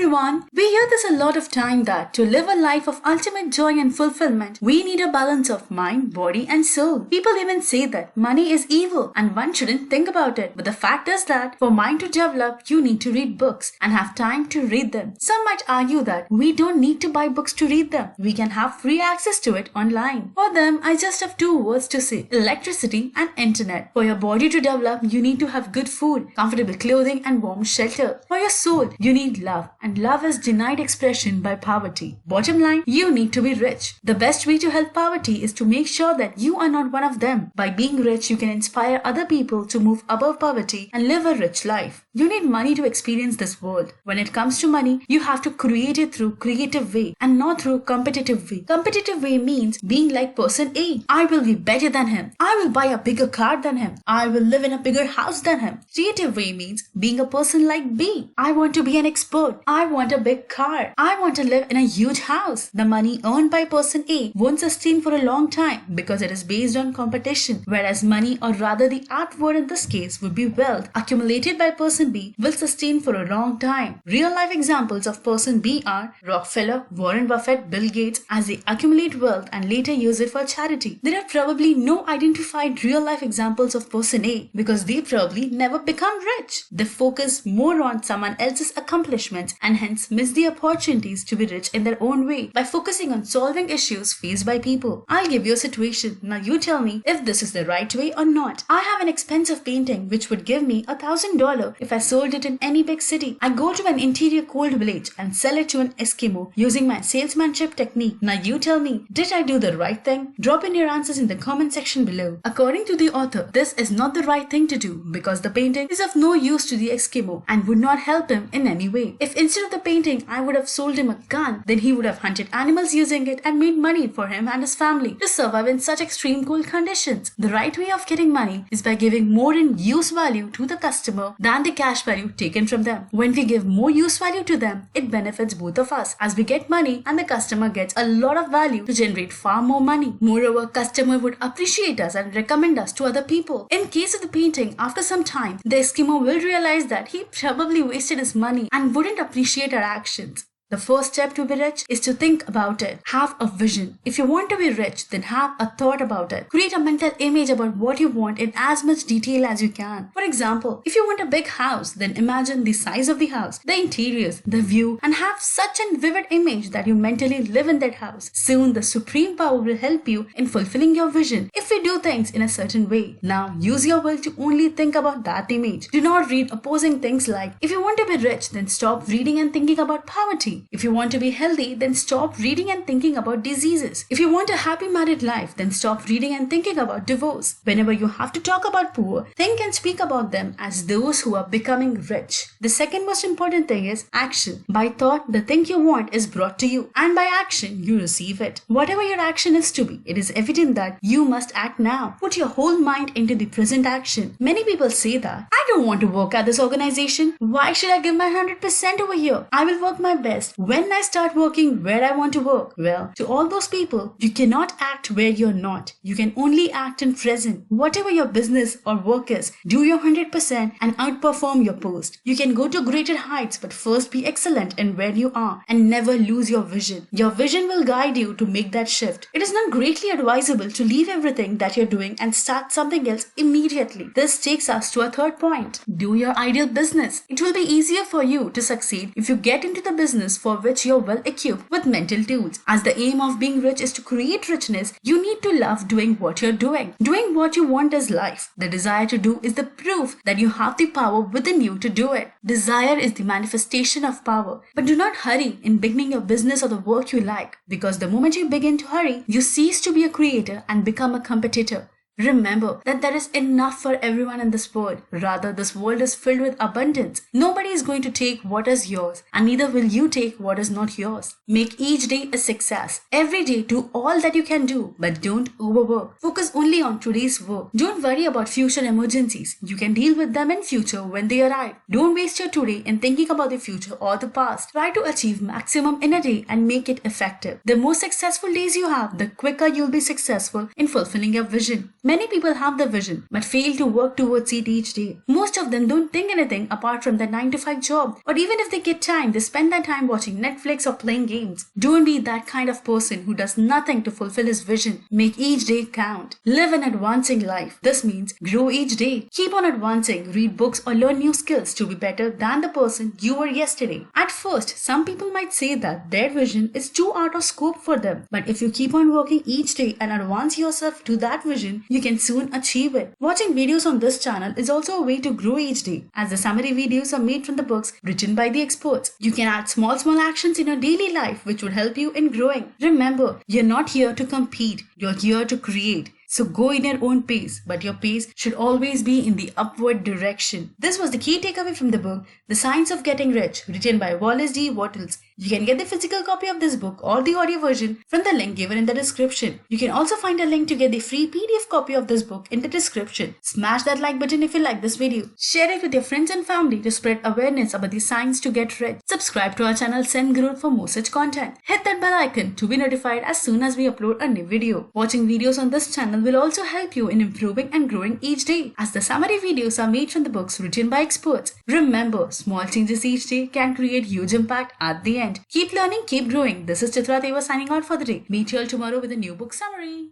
everyone! We hear this a lot of time that to live a life of ultimate joy and fulfillment, we need a balance of mind, body and soul. People even say that money is evil and one shouldn't think about it. But the fact is that for mind to develop, you need to read books and have time to read them. Some might argue that we don't need to buy books to read them. We can have free access to it online. For them, I just have two words to say: electricity and internet. For your body to develop, you need to have good food, comfortable clothing and warm shelter. For your soul, you need love, and love is denied expression by poverty. Bottom line, you need to be rich. The best way to help poverty is to make sure that you are not one of them. By being rich, you can inspire other people to move above poverty and live a rich life. You need money to experience this world. When it comes to money, you have to create it through creative way and not through competitive way. Competitive way means being like person A. I will be better than him. I will buy a bigger car than him. I will live in a bigger house than him. Creative way means being a person like B. I want to be an expert. I want a big car. I want to live in a huge house. The money earned by person A won't sustain for a long time because it is based on competition, whereas money, or rather the art word in this case would be wealth, accumulated by person B will sustain for a long time. Real life examples of person B are Rockefeller, Warren Buffett, Bill Gates, as they accumulate wealth and later use it for charity. There are probably no identified real life examples of person A because they probably never become rich. They focus more on someone else's accomplishments and hence miss the opportunities to be rich in their own way by focusing on solving issues faced by people. I'll give you a situation. Now you tell me if this is the right way or not. I have an expensive painting which would give me $1,000 if I sold it in any big city. I go to an interior cold village and sell it to an Eskimo using my salesmanship technique. Now you tell me, did I do the right thing? Drop in your answers in the comment section below. According to the author, this is not the right thing to do because the painting is of no use to the Eskimo and would not help him in any way. If instead of the painting I would have sold him a gun, then he would have hunted animals using it and made money for him and his family to survive in such extreme cold conditions. The right way of getting money is by giving more in use value to the customer than the cash value taken from them. When we give more use value to them, it benefits both of us as we get money and the customer gets a lot of value to generate far more money. Moreover, customer would appreciate us and recommend us to other people. In case of the painting, after some time, the Eskimo will realize that he probably wasted his money and wouldn't appreciate our actions. The first step to be rich is to think about it. Have a vision. If you want to be rich, then have a thought about it. Create a mental image about what you want in as much detail as you can. For example, if you want a big house, then imagine the size of the house, the interiors, the view, and have such a vivid image that you mentally live in that house. Soon, the supreme power will help you in fulfilling your vision if you do things in a certain way. Now, use your will to only think about that image. Do not read opposing things like, if you want to be rich, then stop reading and thinking about poverty. If you want to be healthy, then stop reading and thinking about diseases. If you want a happy married life, then stop reading and thinking about divorce. Whenever you have to talk about poor, think and speak about them as those who are becoming rich. The second most important thing is action. By thought, the thing you want is brought to you, and by action, you receive it. Whatever your action is to be, it is evident that you must act now. Put your whole mind into the present action. Many people say that, I don't want to work at this organization. Why should I give my 100% over here? I will work my best when I start working where I want to work. Well, to all those people, you cannot act where you're not. You can only act in present. Whatever your business or work is, do your 100% and outperform your post. You can go to greater heights, but first be excellent in where you are and never lose your vision. Your vision will guide you to make that shift. It is not greatly advisable to leave everything that you're doing and start something else immediately. This takes us to a third point. Do your ideal business. It will be easier for you to succeed if you get into the business for which you're well equipped with mental tools. As the aim of being rich is to create richness, you need to love doing what you're doing. Doing what you want is life. The desire to do is the proof that you have the power within you to do it. Desire is the manifestation of power. But do not hurry in beginning your business or the work you like, because the moment you begin to hurry, you cease to be a creator and become a competitor. Remember that there is enough for everyone in this world. Rather, this world is filled with abundance. Nobody is going to take what is yours, and neither will you take what is not yours. Make each day a success. Every day, do all that you can do, but don't overwork. Focus only on today's work. Don't worry about future emergencies. You can deal with them in future when they arrive. Don't waste your today in thinking about the future or the past. Try to achieve maximum in a day and make it effective. The more successful days you have, the quicker you'll be successful in fulfilling your vision. Many people have the vision but fail to work towards it each day. Most of them don't think anything apart from their 9 to 5 job, or even if they get time, they spend their time watching Netflix or playing games. Don't be that kind of person who does nothing to fulfill his vision. Make each day count. Live an advancing life. This means grow each day. Keep on advancing, read books or learn new skills to be better than the person you were yesterday. At first, some people might say that their vision is too out of scope for them, but if you keep on working each day and advance yourself to that vision, you can soon achieve it. Watching videos on this channel is also a way to grow each day, as the summary videos are made from the books written by the experts. You can add small actions in your daily life which would help you in growing. Remember, you're not here to compete, you're here to create. So go in your own pace, but your pace should always be in the upward direction. This was the key takeaway from the book, The Science of Getting Rich, written by Wallace D. Wattles. You can get the physical copy of this book or the audio version from the link given in the description. You can also find a link to get the free PDF copy of this book in the description. Smash that like button if you like this video. Share it with your friends and family to spread awareness about the science to get rich. Subscribe to our channel Zen Growth for more such content. Hit that bell icon to be notified as soon as we upload a new video. Watching videos on this channel will also help you in improving and growing each day, as the summary videos are made from the books written by experts. Remember, small changes each day can create huge impact at the end. Keep learning, keep growing. This is Chitra Deva signing out for the day. Meet you all tomorrow with a new book summary.